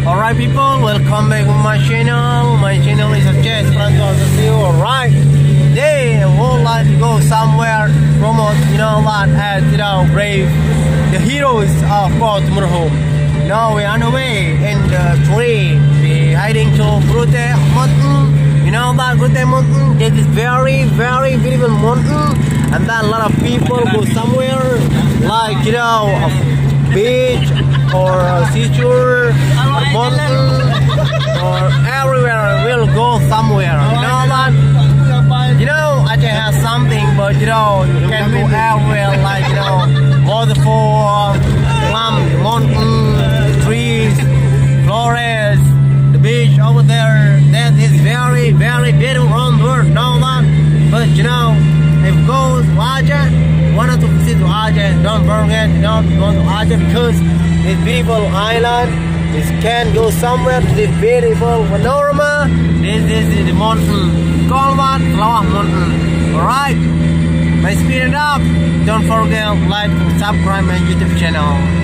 Alright people, welcome back to my channel. My channel is Aceh Esperanto Association. Alright, today I would like to go somewhere promote, at brave the heroes of Port Murhum. Now we're on the way in the train. We're heading to Grute Mountain. You know that Grute Mountain? This is very beautiful mountain, and then a lot of people go somewhere like a beach or a seashore or mountain or everywhere. We'll go somewhere. You know that? Aceh has something, but you can go everywhere like waterfall, mountain, trees, flowers, the beach over there. That is very beautiful around the world. Know that? But if you go to Aceh, wanted to visit Aceh, don't forget go to Aceh because this beautiful island. This can go somewhere to this beautiful panorama. This is the mountain called Flower Mountain. Alright, let's speed it up. Don't forget like, subscribe my YouTube channel.